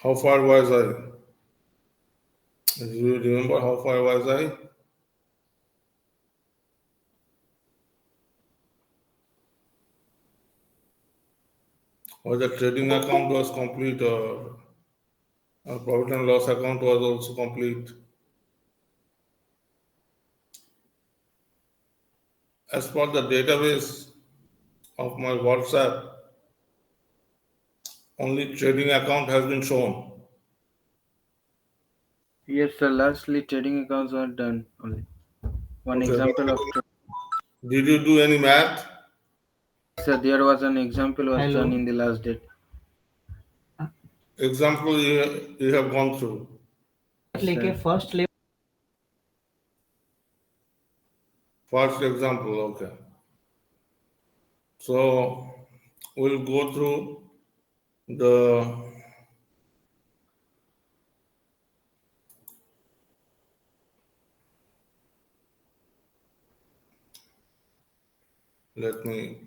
How far was I? Do you remember how far was I? Or the trading account was complete, or profit and loss account was also complete? As per the database of my WhatsApp, only trading account has been shown. Yes, sir. Lastly, trading accounts are done only. One Okay, example of did you do any math? sir, there was an example was done Hello. in the last date. Example you have gone through. Like Yes, a sir. first level. First example, okay. So we'll go through the let me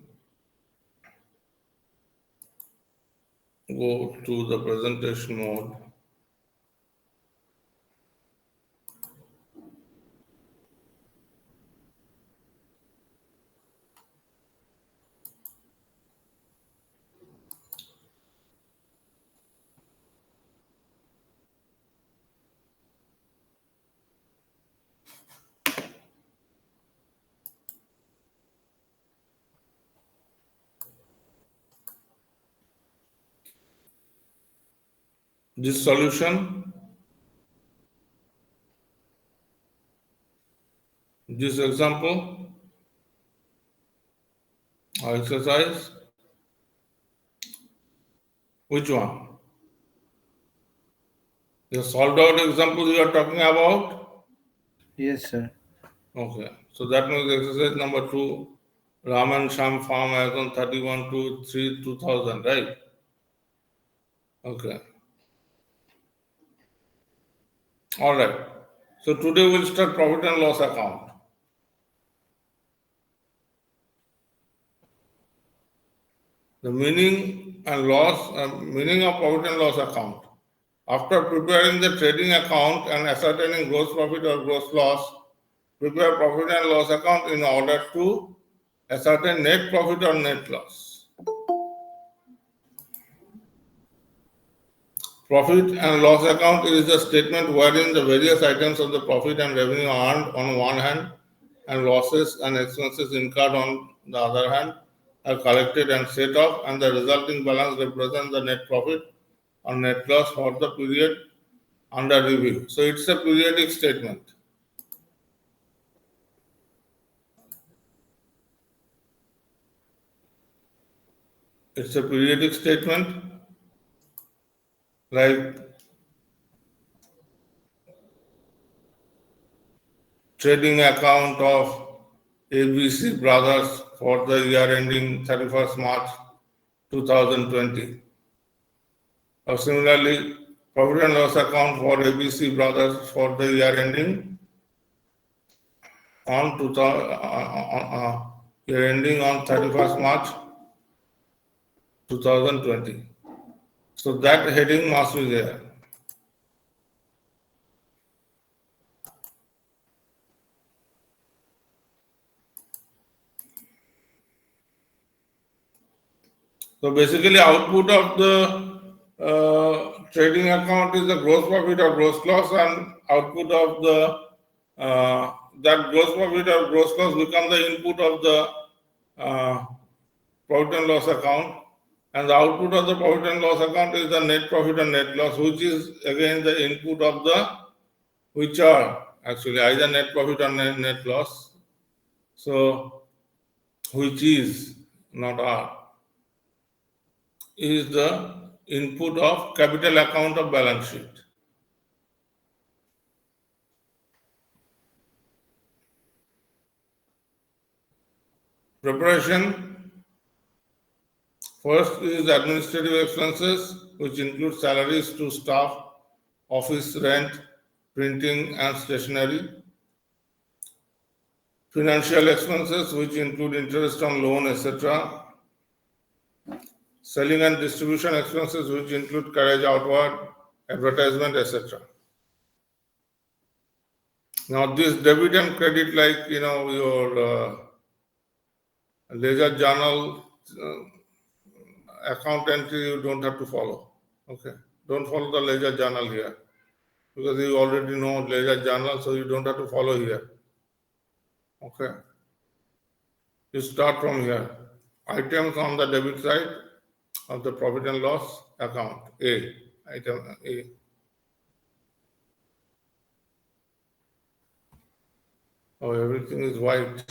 go to the presentation mode. This solution, this example, or exercise, which one? The solved out example you are talking about? Yes, sir. Okay. So that means exercise number 2, Raman Sham farm as on 31 to 3 2000, right? Okay. All right. So today we'll start profit and loss account. The meaning of profit and loss account. After preparing the trading account and ascertaining gross profit or gross loss, prepare profit and loss account in order to ascertain net profit or net loss. Profit and loss account is the statement wherein the various items of the profit and revenue earned on one hand and losses and expenses incurred on the other hand are collected and set off, and the resulting balance represents the net profit or net loss for the period under review. So it's a periodic statement. It's a periodic statement like trading account of ABC Brothers for the year ending 31st March 2020. Or similarly, profit and loss account for ABC Brothers for the year ending on 31st March 2020. So that heading must be there. So basically, output of the trading account is the gross profit or gross loss, and output of the that gross profit or gross loss become the input of the profit and loss account, and the output of the profit and loss account is the net profit and net loss, which is again the input of the which are actually either net profit or net loss. So which is not are is the input of capital account of balance sheet. Preparation. First is administrative expenses, which include salaries to staff, office rent, printing and stationery. Financial expenses, which include interest on loan, etc. Selling and distribution expenses, which include carriage outward, advertisement, etc. Now, this debit and credit, like your ledger journal account entry, you don't have to follow. Okay, don't follow the ledger journal here because you already know ledger journal, so you don't have to follow here. Okay, you start from here. Items on the debit side of the profit and loss account. A. Item A. Oh, everything is white.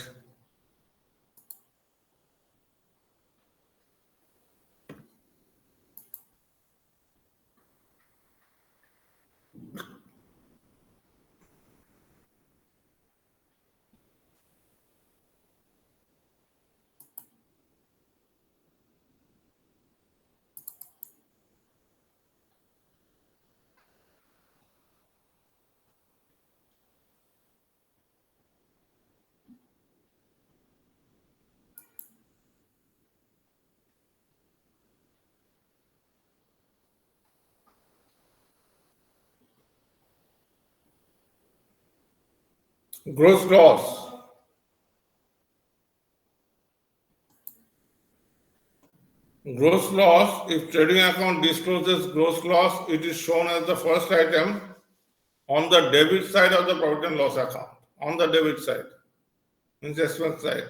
Gross loss. Gross loss, if trading account discloses gross loss, it is shown as the first item on the debit side of the profit and loss account. On the debit side, means expense side.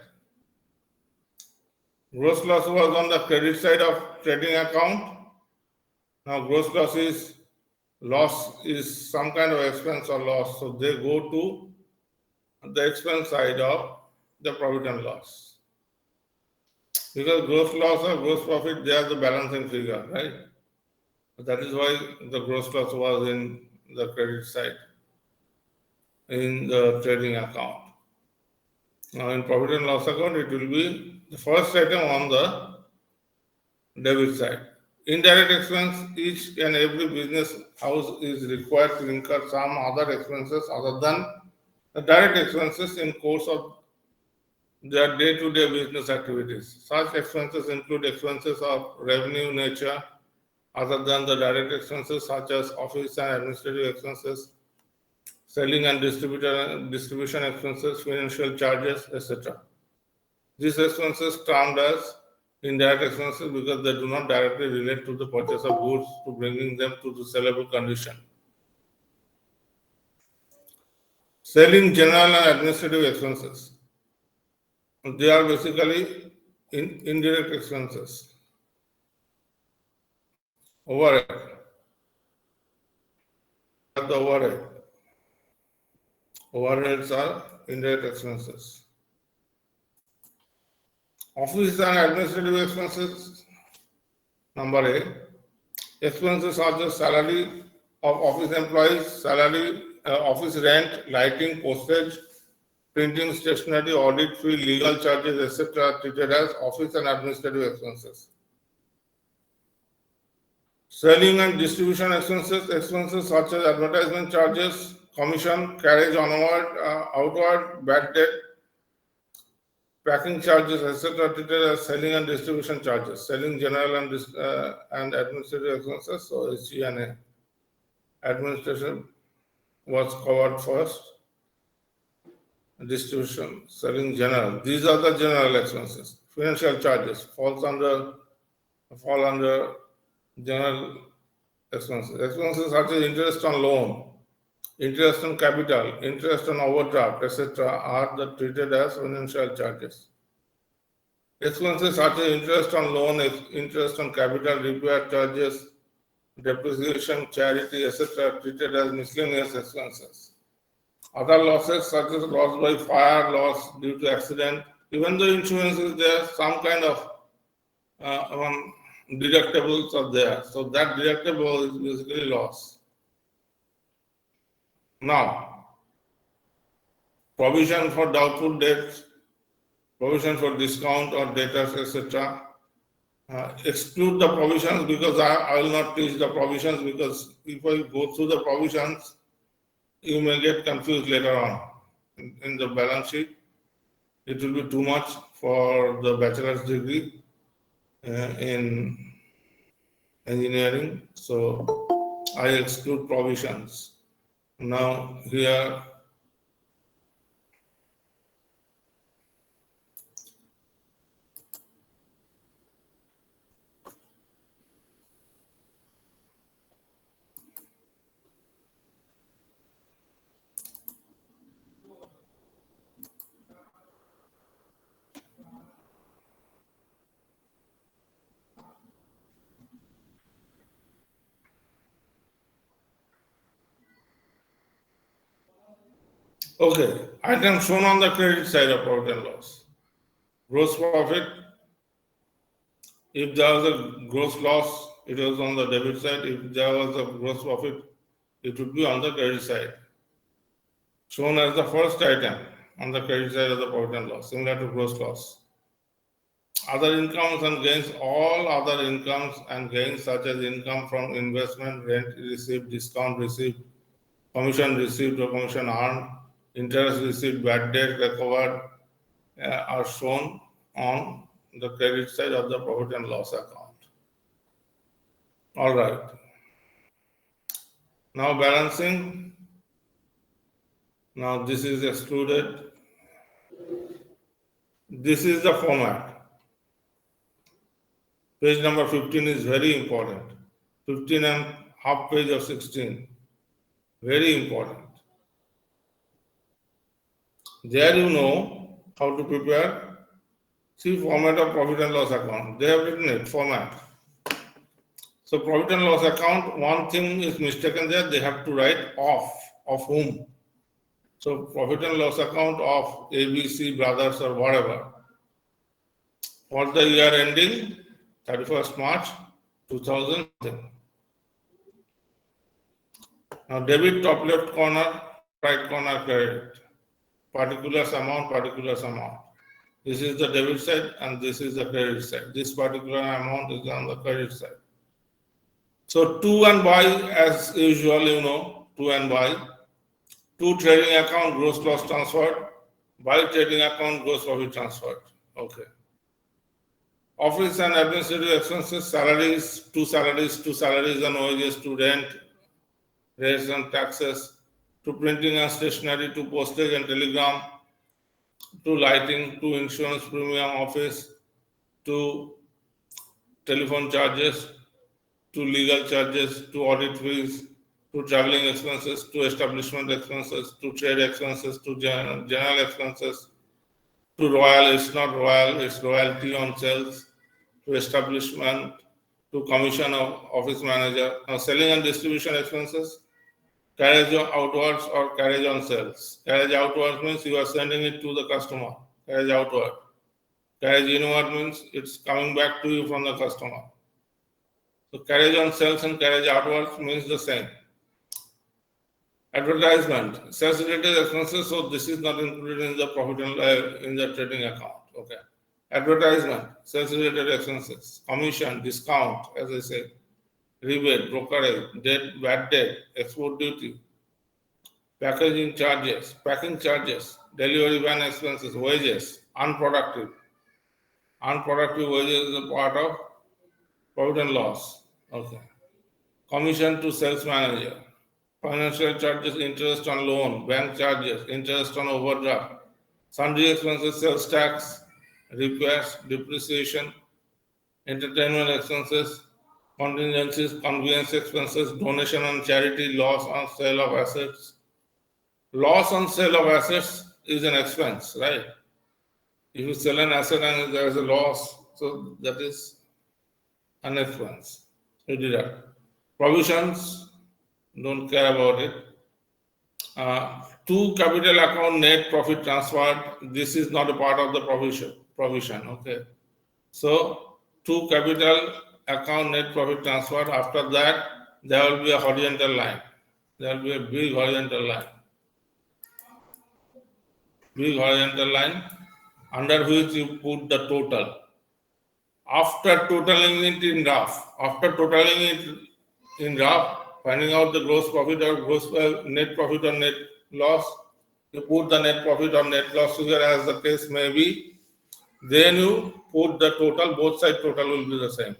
Gross loss was on the credit side of trading account. Now gross loss is some kind of expense or loss. So they go to the expense side of the profit and loss. Because gross loss or gross profit, they are the balancing figure, right? That is why the gross loss was in the credit side, in the trading account. Now in profit and loss account, it will be the first item on the debit side. Indirect expense, each and every business house is required to incur some other expenses other than the direct expenses in course of their day-to-day business activities. Such expenses include expenses of revenue nature other than the direct expenses such as office and administrative expenses, selling and distribution expenses, financial charges, etc. These expenses termed as indirect expenses because they do not directly relate to the purchase of goods to bringing them to the sellable condition. Selling general and administrative expenses. They are basically indirect expenses. Overhead. The overhead. Overheads are indirect expenses. Office and administrative expenses. Number A. Expenses are the salary of office employees, salary, office rent, lighting, postage, printing, stationery, audit fee, legal charges, etc. treated as office and administrative expenses. Selling and distribution expenses, expenses such as advertisement charges, commission, carriage onward, outward, bad debt, packing charges, etc. treated as selling and distribution charges. Selling general and administrative expenses, so SG&A. Administration was covered first. Distribution, selling general. These are the general expenses. Financial charges fall under general expenses. Expenses such as interest on loan, interest on capital, interest on overdraft, etc. are treated as financial charges. Expenses such as interest on loan, interest on capital, repair charges, depreciation, charity, etc. treated as miscellaneous expenses. Other losses such as loss by fire, loss due to accident, even though insurance is there, some kind of deductibles are there. So that deductible is basically loss. Now, provision for doubtful debts, provision for discount or debtors, etc. Exclude the provisions because I will not teach the provisions because if I go through the provisions, you may get confused later on in the balance sheet. It will be too much for the bachelor's degree in engineering. So I exclude provisions. Now here okay, item shown on the credit side of profit and loss. Gross profit, if there was a gross loss, it was on the debit side. If there was a gross profit, it would be on the credit side. Shown as the first item on the credit side of the profit and loss, similar to gross loss. Other incomes and gains, all other incomes and gains such as income from investment, rent received, discount received, commission received or commission earned, interest received, bad debt recovered, are shown on the credit side of the profit and loss account. All right. Now balancing. Now this is excluded. This is the format. Page number 15 is very important. 15 and half page of 16. Very important. There you know how to prepare. See format of profit and loss account. They have written it, format. So profit and loss account, one thing is mistaken there, they have to write of whom. So profit and loss account of ABC brothers or whatever. For the year ending 31st March 2000. Now debit top left corner, top right corner credit. Particulars amount, particulars amount. This is the debit side and this is the credit side. This particular amount is on the credit side. So to and by, as usual, you know, to and by. To trading account, gross loss transferred. By trading account, gross profit transferred. Okay. Office and administrative expenses, salaries, to salaries and wages, to rent, rates and taxes, to printing and stationery, to postage and telegram, to lighting, to insurance premium office, to telephone charges, to legal charges, to audit fees, to traveling expenses, to establishment expenses, to trade expenses, to general expenses, to royal, it's not royal, it's royalty on sales, to establishment, to commission of office manager. Now selling and distribution expenses, carriage outwards or carriage on sales. Carriage outwards means you are sending it to the customer. Carriage outward. Carriage inward means it's coming back to you from the customer. So carriage on sales and carriage outwards means the same. Advertisement, sales related expenses, so this is not included in the profit and in the trading account. Okay. Advertisement, sales related expenses, commission, discount, as I said, rebate, brokerage, debt, bad debt, export duty, packaging charges, packing charges, delivery van expenses, wages, unproductive. Unproductive wages is a part of profit and loss. Okay. Commission to sales manager, financial charges, interest on loan, bank charges, interest on overdraft, sundry expenses, sales tax, repairs, depreciation, entertainment expenses, contingencies, conveyance expenses, donation and charity, loss on sale of assets. Loss on sale of assets is an expense, right? If you sell an asset and there is a loss, so that is an expense. You deduct. Provisions, don't care about it. To capital account net profit transferred, this is not a part of the provision. Okay. So to capital account net profit transferred, after that there will be a horizontal line. There will be a big horizontal line under which you put the total. After totaling it in rough, finding out the gross profit or net profit or net loss, you put the net profit or net loss figure as the case may be. Then you put the total, both side total will be the same.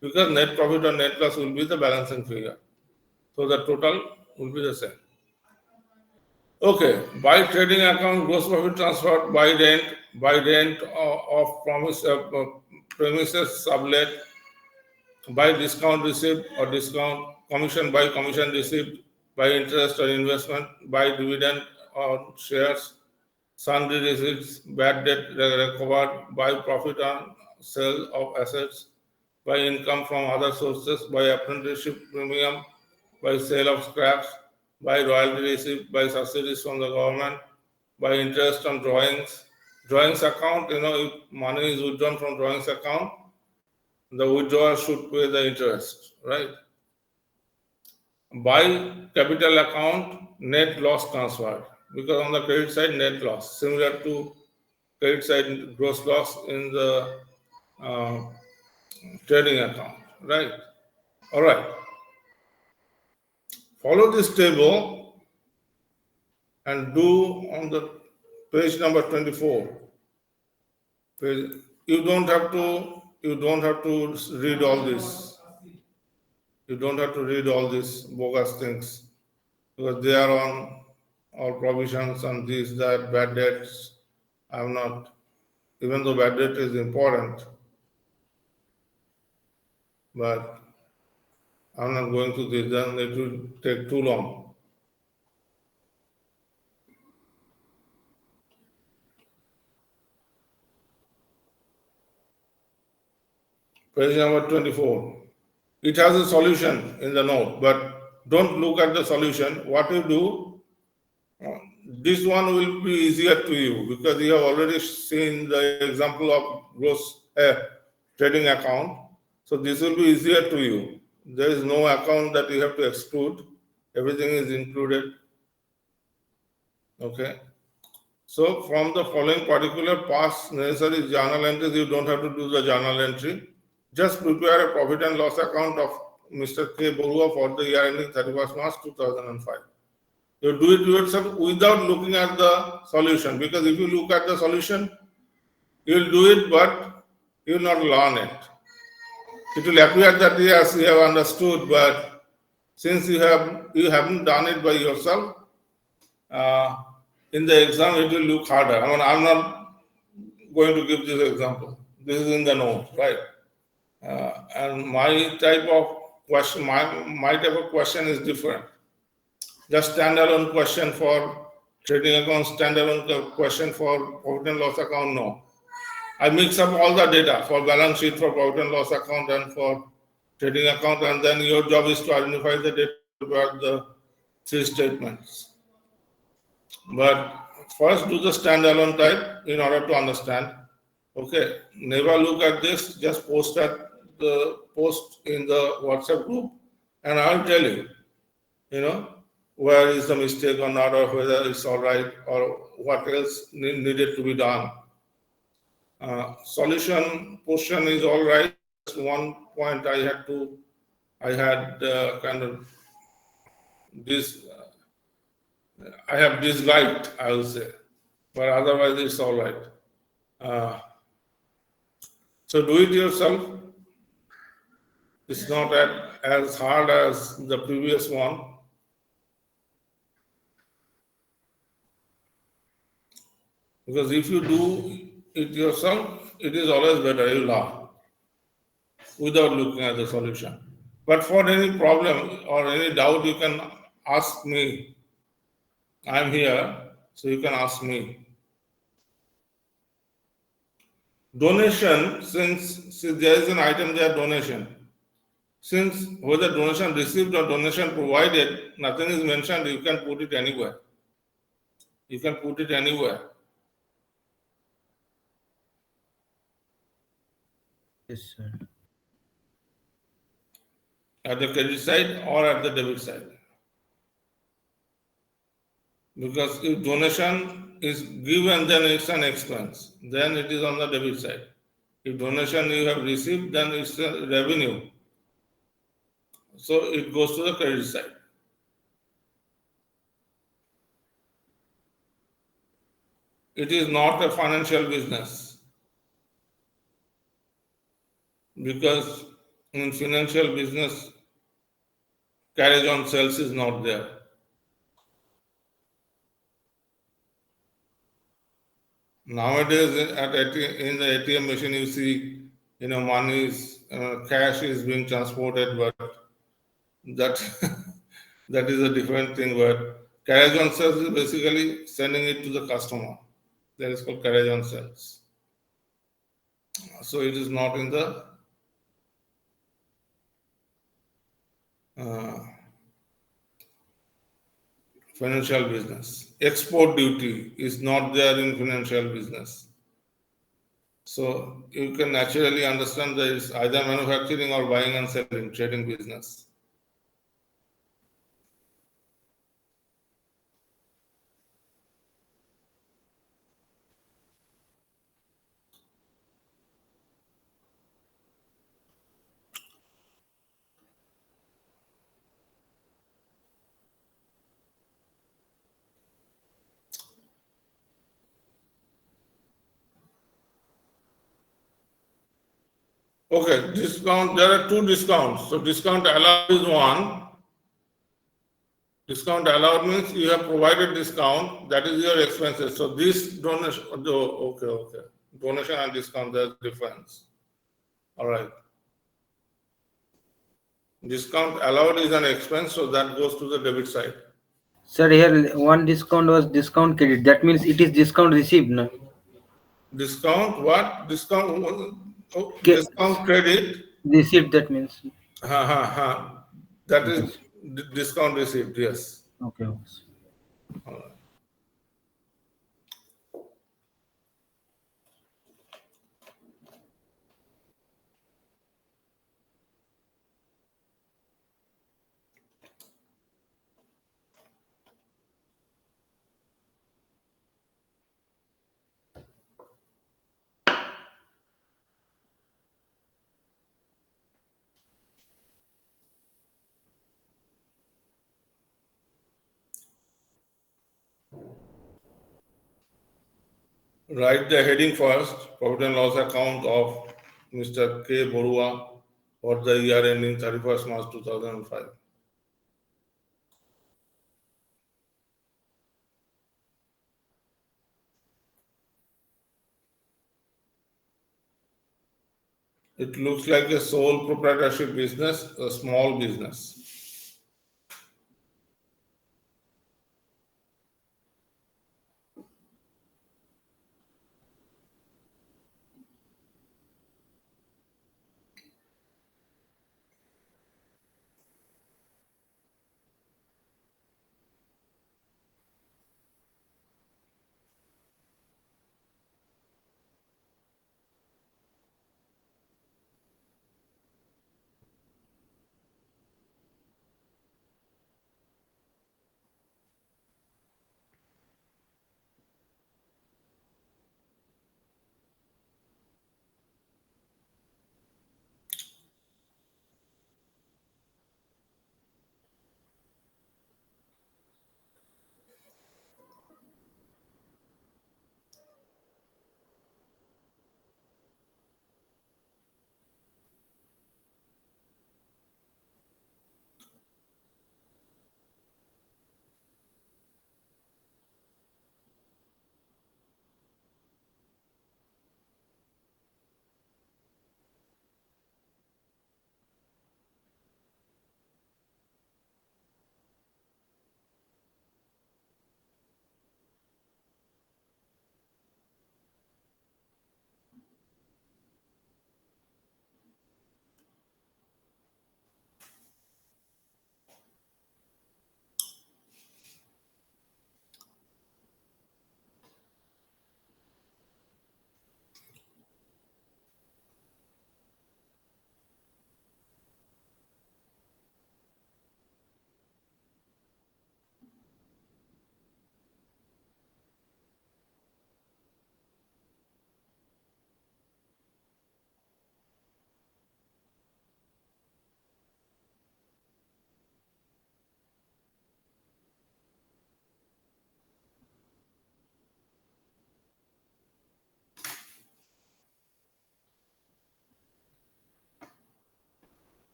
Because net profit or net loss will be the balancing figure. So the total will be the same. Okay, by trading account, gross profit transferred by rent of premises sublet, by discount received or discount commission by commission received, by interest or investment, by dividend or shares, sundry receipts, bad debt recovered, by profit on sale of assets, by income from other sources, by apprenticeship premium, by sale of scraps, by royalty received, by subsidies from the government, by interest on drawings. Drawings account, if money is withdrawn from drawings account, the withdrawer should pay the interest, right? By capital account, net loss transferred, because on the credit side, net loss, similar to credit side gross loss in the uh, trading account, right? All right. Follow this table and do on the page number 24. Page, you don't have to read all this. You don't have to read all these bogus things because they are on all provisions and these, that, bad debts. I'm not, even though bad debt is important, but I'm not going to this, then it will take too long. Page number 24. It has a solution in the note, but don't look at the solution. What you do, this one will be easier to you because you have already seen the example of gross trading account. So this will be easier to you. There is no account that you have to exclude. Everything is included. Okay. So from the following particular past necessary journal entries, you don't have to do the journal entry. Just prepare a profit and loss account of Mr. K. Borua for the year ending 31st March 2005. You do it yourself without looking at the solution, because if you look at the solution, you will do it, but you will not learn it. It will appear that yes, you have understood, but since you haven't done it by yourself, uh, in the exam it will look harder. I mean, I'm not going to give this example. This is in the note, right? And my type of question, my type of question is different. Just standalone question for trading account, standalone question for profit and loss account, no. I mix up all the data for balance sheet, for profit and loss account, and for trading account, and then your job is to identify the data about the three statements. But first do the standalone type in order to understand. Okay, never look at this, just post in the WhatsApp group, and I'll tell you, where is the mistake or not, or whether it's all right, or what else needed to be done. Solution portion is all right. Just one point I had kind of this, I have disliked, I will say, but otherwise it's all right. So do it yourself. It's not as hard as the previous one. Because if you do it yourself, it is always better, you laugh without looking at the solution. But for any problem or any doubt, you can ask me. I'm here, so you can ask me. Donation, since there is an item there, donation. Since whether donation received or donation provided, nothing is mentioned, you can put it anywhere. You can put it anywhere. Yes, sir. At the credit side or at the debit side. Because if donation is given, then it's an expense. Then it is on the debit side. If donation you have received, then it's a revenue. So it goes to the credit side. It is not a financial business. Because in financial business, Carriage on sales is not there. Nowadays, in the ATM machine, you see, money is cash is being transported, but that that is a different thing. But carriage on sales is basically sending it to the customer. That is called carriage on sales. So it is not in the uh, financial business. Export duty is not there in financial business. So you can naturally understand that it's either manufacturing or buying and selling, trading business. Okay, discount. There are two discounts. So discount allowed is one. Discount allowed means you have provided discount. That is your expenses. So this donation. Okay, okay. Donation and discount. There's difference. All right. Discount allowed is an expense, so that goes to the debit side. Sir, here one discount was discount credit. That means it is discount received, no? Discount what? Discount. Oh, Ca- discount credit. Received, that means. Ha ha ha. That is Okay. discount received. Yes. Okay. All right. Write the heading first. Profit and loss account of Mr. K. Borua for the year ending 31st March 2005. It looks like a sole proprietorship business, a small business.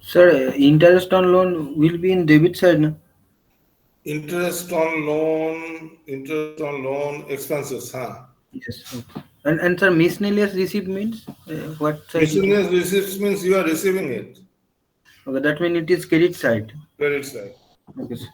Sir, interest on loan will be in debit side, no? Interest on loan expenses, huh? Yes. Okay. And sir, miscellaneous receipt means what side it is? Miscellaneous receipts means you are receiving it, Okay, that means it is credit side. credit side. Okay, sir.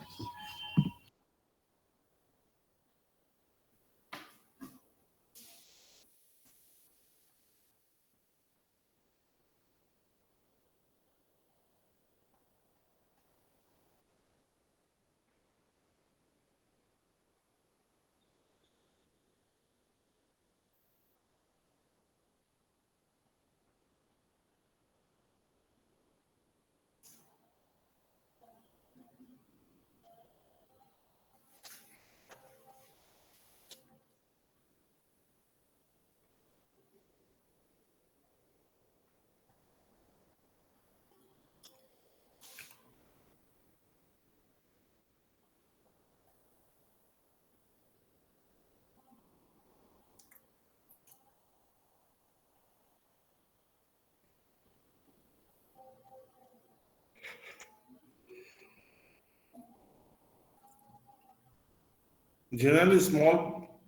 Generally, small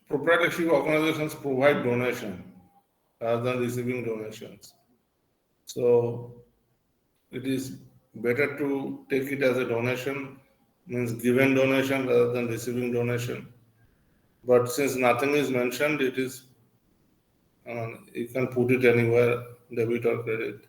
proprietorship organizations provide donation rather than receiving donations. So it is better to take it as a donation, means given donation rather than receiving donation. But since nothing is mentioned, it is you can put it anywhere, debit or credit.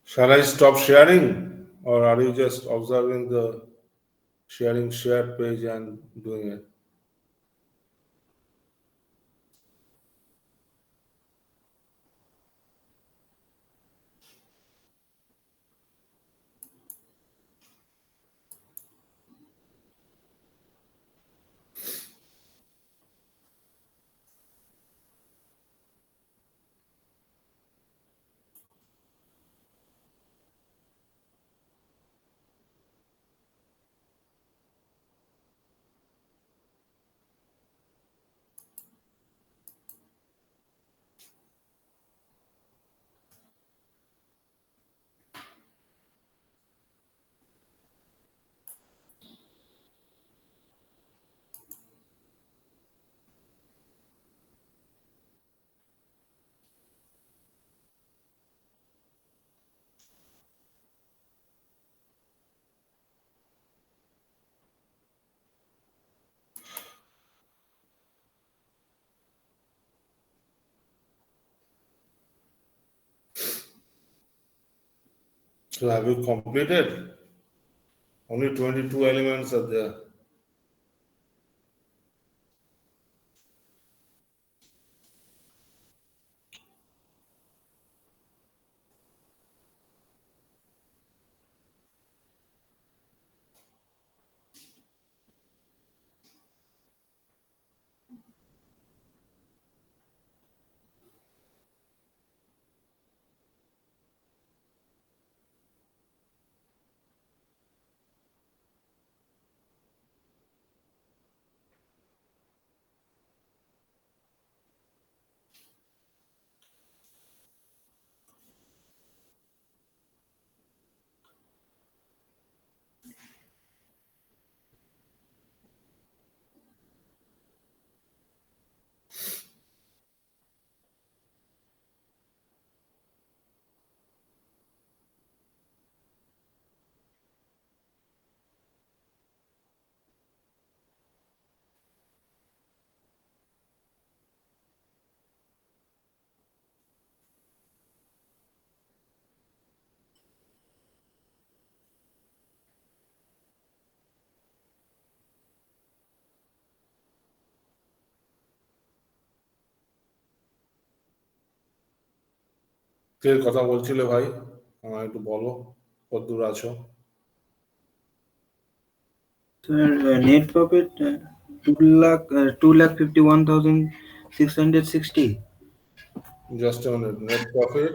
Shall I stop sharing, or are you just observing the sharing shared page and doing it? So have you completed? Only 22 elements are there. কে কথা বলছিলে ভাই? আমায় একটু বলো কতদূর আছো? Sir, net profit 2,51,660. Just a minute. Net profit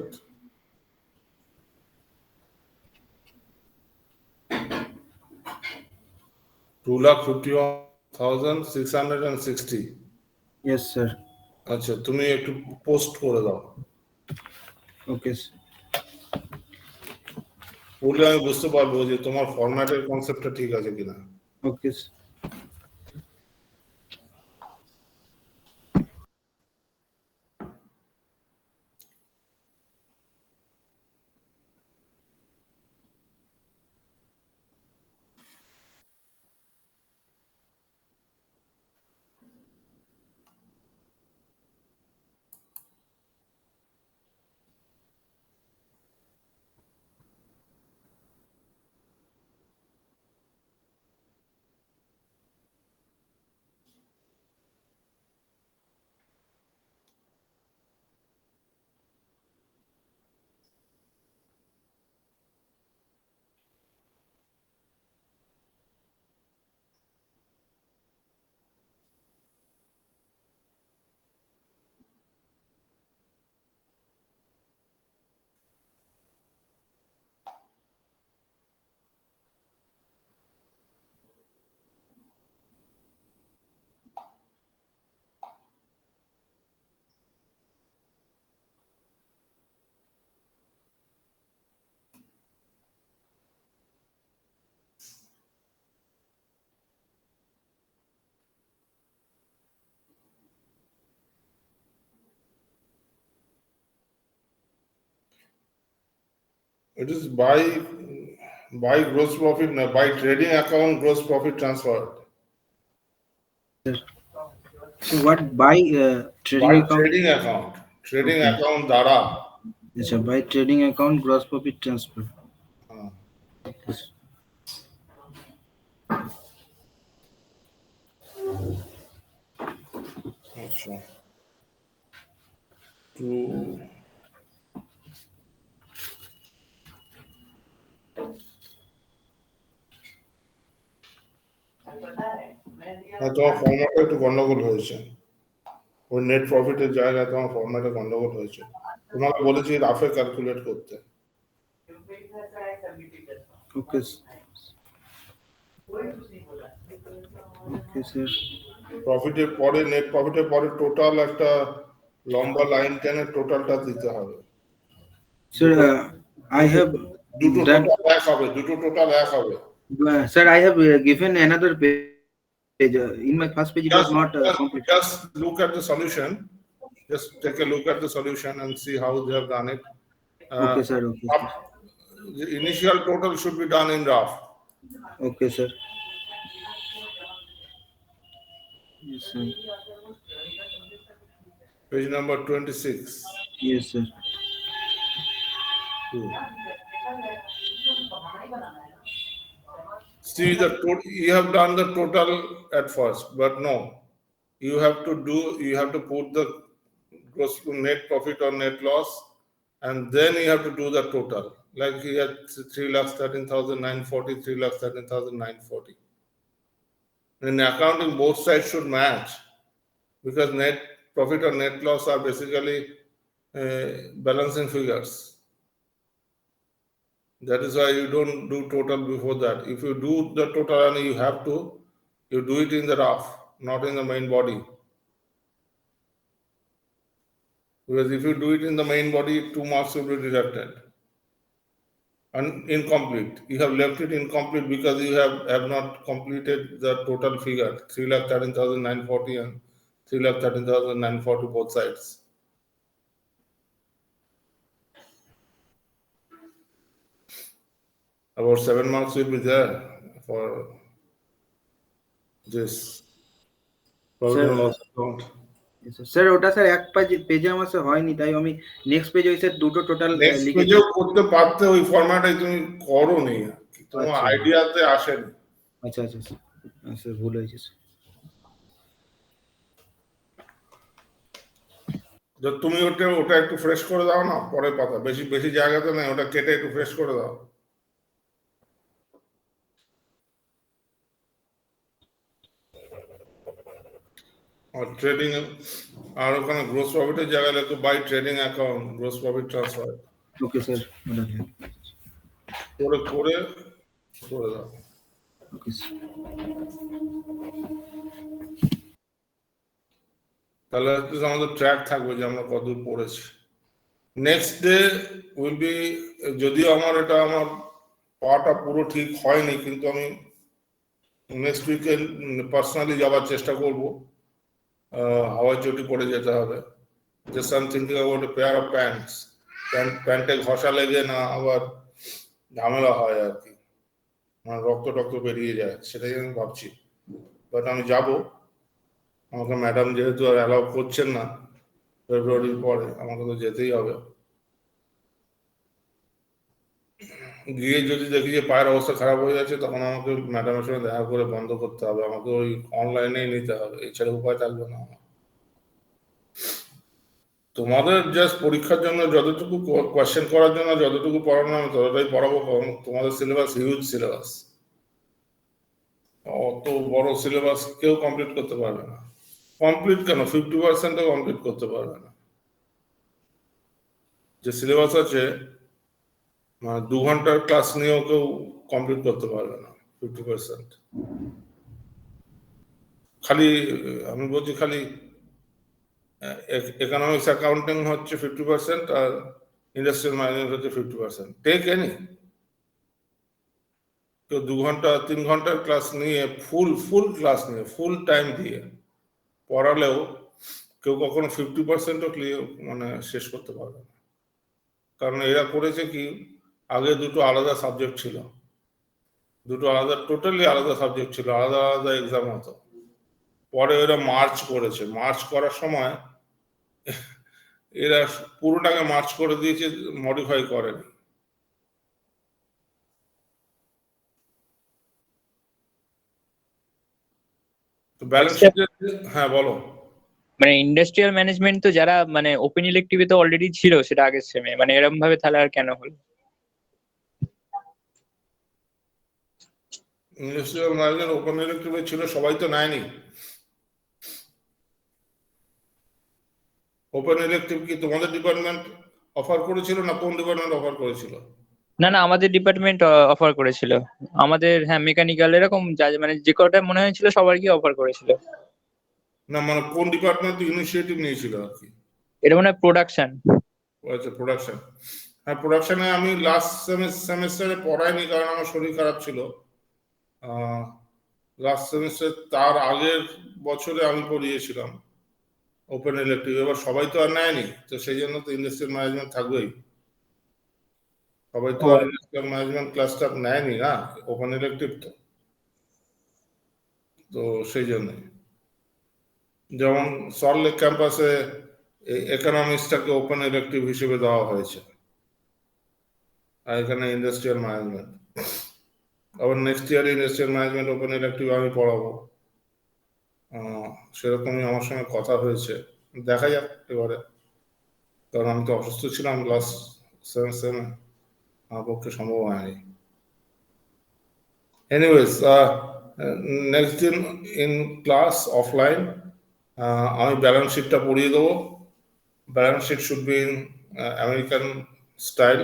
2,51,660. Yes, sir. আচ্ছা, তুমি একটু পোস্ট করে দাও। Okay, sir. বললে আমি বুঝতে পারবো যে তোমার ফরম্যাটের কনসেপ্টটা ঠিক আছে কিনা। Okay, sir. It is by gross profit, no, by trading account gross profit transferred. Sir. So what by By trading account? trading account. Trading Okay. account দ্বারা। Yes, sir. By trading account gross profit transfer. হ্যাঁ, Yes. আচ্ছা। Two হ্যাঁ, তোমার ফর্ম্যাটে একটু গন্ডগোল হয়েছে। ওই net প্রফিটের জায়গায় তোমার ফর্ম্যাটে গন্ডগোল হয়েছে। তোমাকে বলেছি রাফে ক্যালকুলেট করতে। Okay, sir. Okay, sir. প্রফিটের পরে নেট প্রফিটের পরে টোটাল একটা লম্বা লাইন টেনে টোটালটা দিতে হবে। Sir, দুটো I দুটো have দুটো done. টোটাল এক হবে, দুটো টোটাল এক হবে। Sir, I have given another page. In my first page, it was not Just, complete. just, just look at the solution. Just take a look at the solution and see how they have done it. Okay, sir. Okay, sir. The initial total should be done in rough. Okay, sir. Yes, sir. Page number 26. Yes, sir. Two. See you have done the total at first, but no, you have to put the gross net profit or net loss, and then you have to do the total. Like he had 3,13,940, 3,13,940. In accounting, both sides should match because net profit or net loss are basically balancing figures. That is why you don't do total before that. If you do the total and you do it in the rough, not in the main body. Because if you do it in the main body, 2 marks will be deducted. And incomplete. You have left it incomplete because you have not completed the total figure, 3,13,940 and 3,13,940 both sides. About 7 marks will be there for this profit and loss account. Sir ওটা sir এক পেজে আমার sir হয়নি, তাই আমি next পেজে ওই sir দুটো টোটাল নেক্সট লিখেছি। পেজেও করতে পারতে, ওই ফরম্যাটে তুমি করো নি, তোমার আচ্ছা আইডিয়াতে আসেনি। আচ্ছা আচ্ছা স্যার ভুল হয়েছে স্যার। তুমি ওটা একটু ফ্রেশ করে দাও না, পরের পাতা বেশি বেশি জায়গাতে নেই, ওটা কেটে একটু ফ্রেশ করে দাও। আর ট্রেডিং আর ওখানে গ্রোস প্রফিটের জায়গায় একটু by trading account gross profit transfer okay sir করে করে করে দাও। Okay sir. তাহলে আমাদের ট্র্যাক থাকবে যে আমরা কতদূর পড়েছি। নেক্সট ডে উইল বি, যদিও আমার পাওয়াটা পুরো ঠিক হয়নি, কিন্তু আমি নেক্সট উইকে পার্সোনালি যাওয়ার চেষ্টা করব। হাওয়াই চটি পরে যেতে হবে। Just I am thinking about a pair of pants. প্যান্টে ঘষা লেগে না আবার ঝামেলা হয় আর কি, মানে রক্ত টক্ত বেরিয়ে যায়, সেটাই আমি ভাবছি। বাট আমি যাব, আমাকে ম্যাডাম যেহেতু আর অ্যালাউ করছেন না ফেব্রুয়ারির পরে, আমাকে তো যেতেই হবে। গিয়ে যদি দেখি যে পায়ের অবস্থা খারাপ হয়ে যাচ্ছে, তখন আমাকে ম্যাডামের সঙ্গে দেখা করে বন্ধ করতে হবে, আমাকে ওই অনলাইনেই নিতে হবে, এছাড়া উপায় থাকবে না আমার। তোমাদের জাস্ট পরীক্ষার জন্য যতটুকু কোয়েশ্চেন করার জন্য যতটুকু পড়ানো আমি ততটাই পড়াবো, কারণ তোমাদের সিলেবাস হিউজ সিলেবাস, অত বড় সিলেবাস কেউ কমপ্লিট করতে পারবে না। কমপ্লিট কেন, 50%ও কমপ্লিট করতে পারবে না। যে সিলেবাস আছে, 2 ঘন্টার ক্লাস নিয়েও কেউ কমপ্লিট করতে পারবে না 50%। খালি আমি বলছি, খালি ইকোনমিক্স অ্যাকাউন্টিং হচ্ছে 50% আর ইন্ডাস্ট্রিয়াল ম্যানেজমেন্ট হচ্ছে 50%। টেক এনি, কেউ 2 ঘন্টা 3 ঘন্টার ক্লাস নিয়ে ফুল ক্লাস নিয়ে ফুল টাইম দিয়ে পড়ালেও কেউ কখনো 50%ও ক্লিয়ার মানে শেষ করতে পারবে না। কারণ এরা করেছে কি, আগে দুটো আলাদা সাবজেক্ট ছিল, দুটো আলাদা টোটালি আলাদা সাবজেক্ট ছিল, আলাদা আলাদা এক্সাম হতো। পরে এরা মার্চ করেছে, মার্চ করার সময় এরা পুরোটাকে মার্চ করে দিয়েছে, মডিফাই করেনি। তো ব্যালেন্স শিটে, হ্যাঁ বলো। মানে ইন্ডাস্ট্রিয়াল ম্যানেজমেন্ট তো যারা মানে ওপেন ইলেকটিভে তো অলরেডি ছিল সেটা আগের সেমে, মানে এরকম ভাবে তাহলে আর কেন হলো? ইন্ডাস্ট্রিয়াল ম্যানেজমেন্ট ওপেন ইলেকটিভে ছিল, সবাই তো নেয়নি। ওপেন ইলেকটিভ কি তোমাদের ডিপার্টমেন্ট অফার করেছিল না কোন ডিপার্টমেন্ট অফার করেছিল? না না, আমাদের ডিপার্টমেন্ট অফার করেছিল। আমাদের হ্যাঁ মেকানিক্যাল এরকম যা মানে যে কটা মনে হয়েছিল সবারই অফার করেছিল। না মানে কোন ডিপার্টমেন্ট ইনিশিয়েটিভ নিয়েছিল আর কি? এটা মানে প্রোডাকশন। আচ্ছা প্রোডাকশন। হ্যাঁ প্রোডাকশনে আমি লাস্ট সেমিস্টারে পড়াইনি, কারণ আমার শরীর খারাপ ছিল। লাস্ট সেমিস্টার তার আগের বছরে আমি পড়িয়েছিলাম ওপেন ইলেকটিভ। এবার সবাই তো আর নেয়নি, তো সেই জন্য তো ইন্ডাস্ট্রিয়াল ম্যানেজমেন্ট থাকবেই। সবাই তো আর ইন্ডাস্ট্রিয়াল ম্যানেজমেন্ট ক্লাসটা নেয়নি না, ওপেন ইলেকটিভ তো। তো সেই জন্যই, যেমন সল্টলেক ক্যাম্পাসে ইকোনমিক্সটাকে ওপেন ইলেকটিভ হিসেবে দেওয়া হয়েছে। আর এখানে ইন্ডাস্ট্রিয়াল ম্যানেজমেন্ট। আবার নেক্সট ইয়ারে ইন্ডাস্ট্রিয়াল ম্যানেজমেন্ট ওপেন ইলেকটিভ আমি পড়াবো, সেরকমই আমার সঙ্গে কথা হয়েছে, দেখা যাক এবারে, কারণ আমি তো অসুস্থ ছিলাম লাস্ট সেমে, আমার পক্ষে সম্ভব হয়নি। এনিওয়েজ, নেক্সট দিন ইন ক্লাস অফলাইন আমি ব্যালেন্স শিটটা পড়িয়ে দেবো। Balance sheet should be in American style,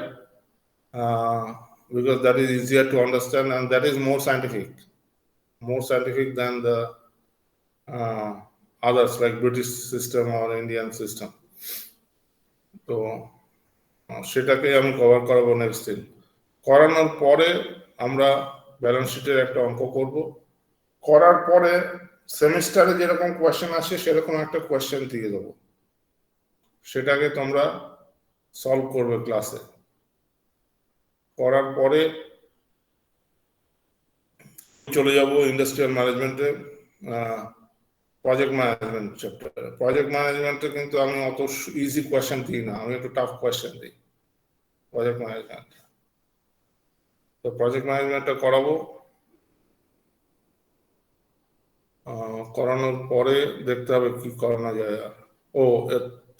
because that is easier to understand and that is more scientific than the others like British system or Indian system. তো সেটাকে আমি cover করাবো next দিন। করানোর পরে আমরা ব্যালেন্স শিটের একটা অঙ্ক করব, করার পরে সেমিস্টারে যেরকম কোয়েশ্চেন আসে সেরকম একটা কোয়েশ্চেন দিয়ে দেবো, সেটাকে তোমরা সলভ করবে ক্লাসে। করার পরে চলে যাব ইন্ডাস্ট্রিয়াল ম্যানেজমেন্টে, প্রজেক্ট ম্যানেজমেন্ট চ্যাপ্টারে। প্রজেক্ট ম্যানেজমেন্টে কিন্তু আমি অত ইজি কোয়েশ্চেন দিই না, আমি একটু টাফ কোয়েশ্চেন দিই প্রজেক্ট ম্যানেজমেন্ট। তো প্রজেক্ট ম্যানেজমেন্টটা করাবো, করানোর পরে দেখতে হবে কি করানো যায়। ও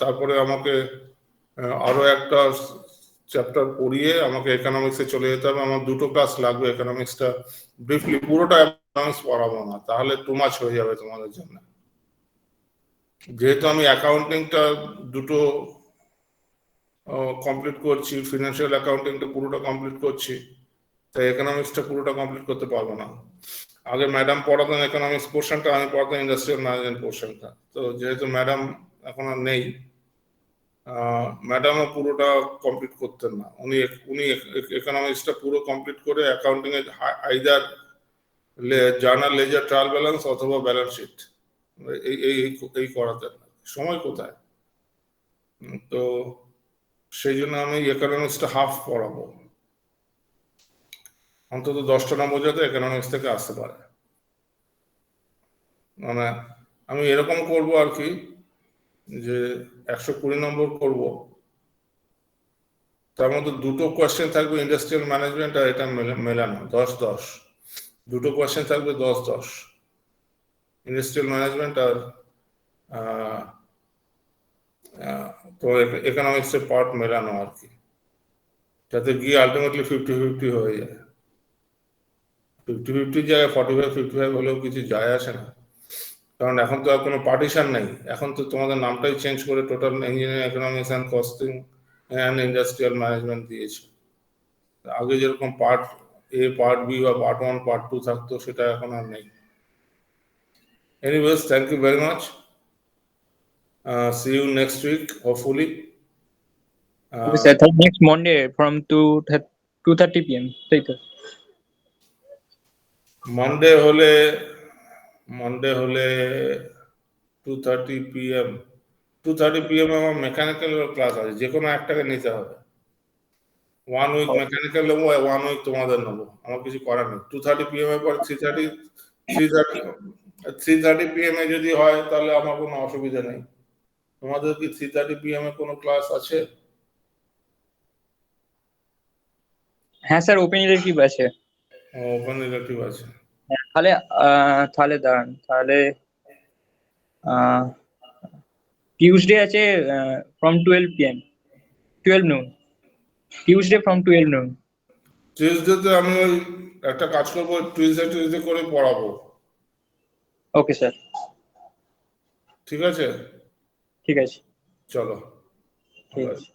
তারপরে আমাকে আরো একটা চ্যাপ্টার পড়িয়ে আমাকে ইকোনমিক্সে চলে যেতে হবে। আমার 2টো ক্লাস লাগবে ইকোনমিক্সটা ব্রিফলি, পুরোটা ইকোনমিক্স পড়াবো না, তাহলে টু মাচ হয়ে যাবে তোমাদের জন্য। যেহেতু আমি অ্যাকাউন্টিংটা 2টো কমপ্লিট করছি, ফিনান্সিয়াল অ্যাকাউন্টিংটা পুরোটা কমপ্লিট করছি, তাই ইকোনমিক্সটা পুরোটা কমপ্লিট করতে পারবো না। আগে ম্যাডাম পড়াতেন ইকোনমিক্স পোর্শনটা, আমি পড়াতাম ইন্ডাস্ট্রিয়াল ম্যানেজমেন্ট পোর্শনটা। তো যেহেতু ম্যাডাম এখন আর নেই, ম্যাডামও পুরোটা কমপ্লিট করতেন না, উনি ইকোনমিক্সটা পুরো কমপ্লিট করে অ্যাকাউন্টিং এর either journal ledger trial balance অথবা ব্যালেন্স শিট এই করাতেন। সময় কোথায়, তো সেই জন্য আমি ইকোনমিক্সটা হাফ পড়াবো, অন্তত 10টা নম্বর যাতে ইকোনমিক্স থেকে আসতে পারে। মানে আমি এরকম করব আর কি, যে 120 নম্বর করব, তার মধ্যে 2টো কোয়েশ্চেন থাকবে ইন্ডাস্ট্রিয়াল ম্যানেজমেন্ট আর এটা মেলানো 10-10, 2টো কোয়েশ্চেন থাকবে 10-10 ইন্ডাস্ট্রিয়াল ম্যানেজমেন্ট আর তো ইকোনমিক্স এর পার্ট মেলানো আর কি, যাতে গিয়ে আলটিমেটলি 50-50 হয়ে যায়। 50-50 জায়গায় 45-55 হলেও কিছু যায় আসে না, কারণ এখন তো আর কোনো পার্টিশন নেই, এখন তো তোমাদের নামটাই চেঞ্জ করে total engineering economics and costing and industrial management দিয়েছে। আগে যেরকম পার্ট এ, পার্ট বি বা পার্ট 1 পার্ট 2 থাকতো, সেটা এখন আর নেই। Anyways, thank you very much. See you next week, hopefully. Okay, sir. Next Monday from 2:30 p.m. তাই তো? মানডে হলে 2:30 p.m. 2:30 p.m. আমার মেকানিক্যাল ক্লাস আছে, যে কোনো একটাকে নিতে হবে। 1 উইক মেকানিক্যাল নেবো, 1 উইক তোমাদের নেবো, আমার কিছু করার নেই। 2:30 p.m. এর পর 3:30 p.m. এ যদি হয় তাহলে আমার কোনো অসুবিধা নেই। তোমাদের কি 3:30 p.m. এ কোনো ক্লাস আছে? হ্যাঁ স্যার, ওপেন ইলেকটিভ আছে। ওপেন ইলেকটিভ আছে। তাহলে দাঁড়ান, তাহলে টিউসডে আছে from 12 p.m. 12 noon, Tuesday from 12 noon। টিউসডেতে আমি ওই একটা কাজ করবো, টিউসডে করে পড়াবো। ওকে স্যার, ঠিক আছে, ঠিক আছে, চলো। ঠিক আছে।